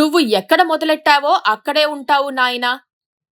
నువ్వు ఎక్కడ మొదలెట్టావో అక్కడే ఉంటావు నాయనా.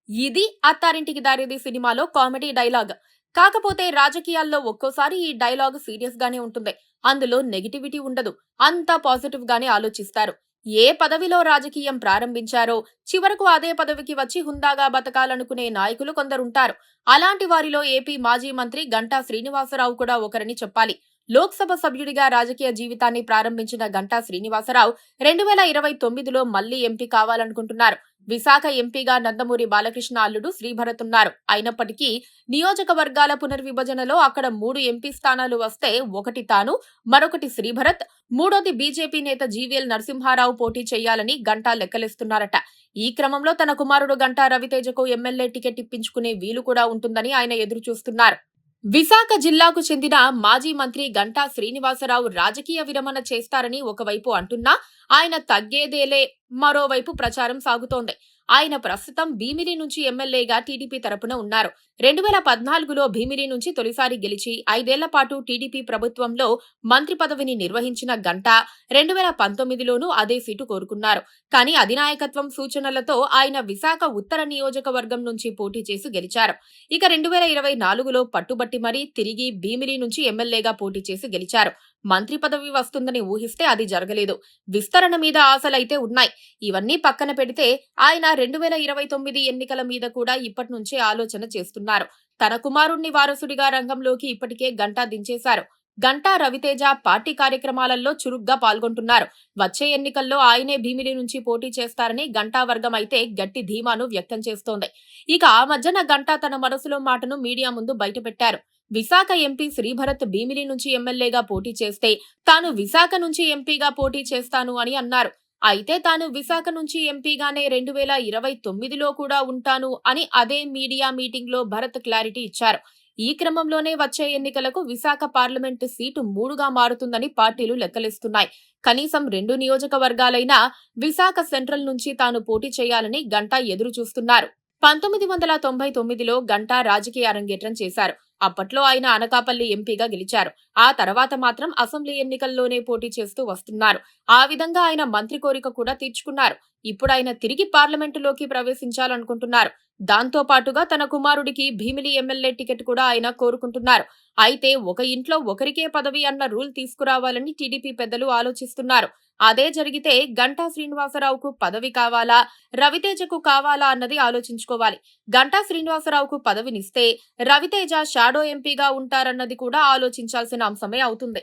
ఇది 'అత్తారింటికి దారేది' సినిమాలో కామెడీ డైలాగ్. కాకపోతే రాజకీయాల్లో ఒక్కోసారి ఈ డైలాగ్ సీరియస్ గానే ఉంటుంది. అందులో నెగటివిటీ ఉండదు. అంతా పాజిటివ్ గానే ఆలోచిస్తారు. ఏ పదవిలో రాజకీయం ప్రారంభించారో చివరకు అదే పదవికి వచ్చి హుందాగా బతకాలనుకునే నాయకులు కొందరుంటారు. అలాంటి వారిలో ఏపీ మాజీ మంత్రి గంటా శ్రీనివాసరావు కూడా ఒకరని చెప్పాలి. లోక్సభ సభ్యుడిగా రాజకీయ జీవితాన్ని ప్రారంభించిన గంటా శ్రీనివాసరావు 2029లో మళ్లీ ఎంపీ కావాలనుకుంటున్నారు. విశాఖ ఎంపీగా నందమూరి బాలకృష్ణ అల్లుడు శ్రీభరత్ ఉన్నారు. అయినప్పటికీ నియోజకవర్గాల పునర్విభజనలో అక్కడ 3 ఎంపీ స్థానాలు వస్తే ఒకటి తాను, మరొకటి శ్రీభరత్, మూడోది బీజేపీ నేత జీవీఎల్ నరసింహారావు పోటీ చేయాలని గంటా లెక్కలేస్తున్నారట. ఈ క్రమంలో తన కుమారుడు గంటా రవితేజకు ఎమ్మెల్యే టికెట్ ఇప్పించుకునే వీలు కూడా ఉంటుందని ఆయన ఎదురుచూస్తున్నారు. విశాఖ జిల్లాకు చెందిన మాజీ మంత్రి గంటా శ్రీనివాసరావు రాజకీయ విరమణ చేస్తారని ఒకవైపు అంటున్నా ఆయన తగ్గేదేలే మరోవైపు ప్రచారం సాగుతోంది. ఆయన ప్రస్తుతం భీమిలి నుంచి ఎమ్మెల్యేగా టీడీపీ తరపున ఉన్నారు. 2014లో భీమిలి నుంచి తొలిసారి గెలిచి 5 ఏళ్ల పాటు టీడీపీ ప్రభుత్వంలో మంత్రి పదవిని నిర్వహించిన గంటా 2019లోనూ అదే సీటు కోరుకున్నారు. కానీ అధినాయకత్వం సూచనలతో ఆయన విశాఖ ఉత్తర నియోజకవర్గం నుంచి పోటీ చేసి గెలిచారు. ఇక 2024లో పట్టుబట్టి మరీ తిరిగి భీమిలి నుంచి ఎమ్మెల్యేగా పోటీ చేసి గెలిచారు. మంత్రి పదవి వస్తుందని ఊహిస్తే అది జరగలేదు. విస్తరణ మీద ఆశలైతే ఉన్నాయి. ఇవన్నీ పక్కన పెడితే ఆయన 2029 ఎన్నికల మీద కూడా ఇప్పటి నుంచే ఆలోచన చేస్తున్నారు. తన కుమారుణ్ణి వారసుడిగా రంగంలోకి ఇప్పటికే గంటా దించేశారు. గంటా రవితేజ పార్టీ కార్యక్రమాలలో చురుగ్గా పాల్గొంటున్నారు. వచ్చే ఎన్నికల్లో ఆయనే భీమిలి నుంచి పోటీ చేస్తారని గంటా వర్గం అయితే గట్టి ధీమాను వ్యక్తం చేస్తోంది. ఇక ఆ మధ్యన గంటా తన మనసులో మాటను మీడియా ముందు బయటపెట్టారు. విశాఖ ఎంపీ శ్రీభరత్ భీమిలి నుంచి ఎమ్మెల్యేగా పోటీ చేస్తే తాను విశాఖ నుంచి ఎంపీగా పోటీ చేస్తాను అని అన్నారు. అయితే తాను విశాఖ నుంచి ఎంపీగానే 2029లో కూడా ఉంటాను అని అదే మీడియా మీటింగ్ లో భరత్ క్లారిటీ ఇచ్చారు. ఈ క్రమంలోనే వచ్చే ఎన్నికలకు విశాఖ పార్లమెంటు సీటు 3గా మారుతుందని పార్టీలు లెక్కలిస్తున్నాయి. కనీసం 2 నియోజకవర్గాలైనా విశాఖ సెంట్రల్ నుంచి తాను పోటీ చేయాలని గంటా ఎదురు చూస్తున్నారు. 1999లో గంటా రాజకీయ అరంగేట్రం చేశారు. అప్పట్లో ఆయన అనకాపల్లి ఎంపీగా గెలిచారు. ఆ తర్వాత మాత్రం అసెంబ్లీ ఎన్నికల్లోనే పోటీ చేస్తూ వస్తున్నారు. ఆ విధంగా ఆయన మంత్రి కోరిక కూడా తీర్చుకున్నారు. ఇప్పుడు ఆయన తిరిగి పార్లమెంటులోకి ప్రవేశించాలనుకుంటున్నారు. దాంతో పాటుగా తన కుమారుడికి భీమిలి ఎమ్మెల్యే టికెట్ కూడా ఆయన కోరుకుంటున్నారు. అయితే ఒక ఇంట్లో ఒకరికే పదవి అన్న రూల్ తీసుకురావాలని టీడీపీ పెద్దలు ఆలోచిస్తున్నారు. అదే జరిగితే గంటా శ్రీనివాసరావుకు పదవి కావాలా, రవితేజకు కావాలా అన్నది ఆలోచించుకోవాలి. గంటా శ్రీనివాసరావుకు పదవినిస్తే రవితేజ షాడో ఎంపీగా ఉంటారన్నది కూడా ఆలోచించాల్సిన అంశమే అవుతుంది.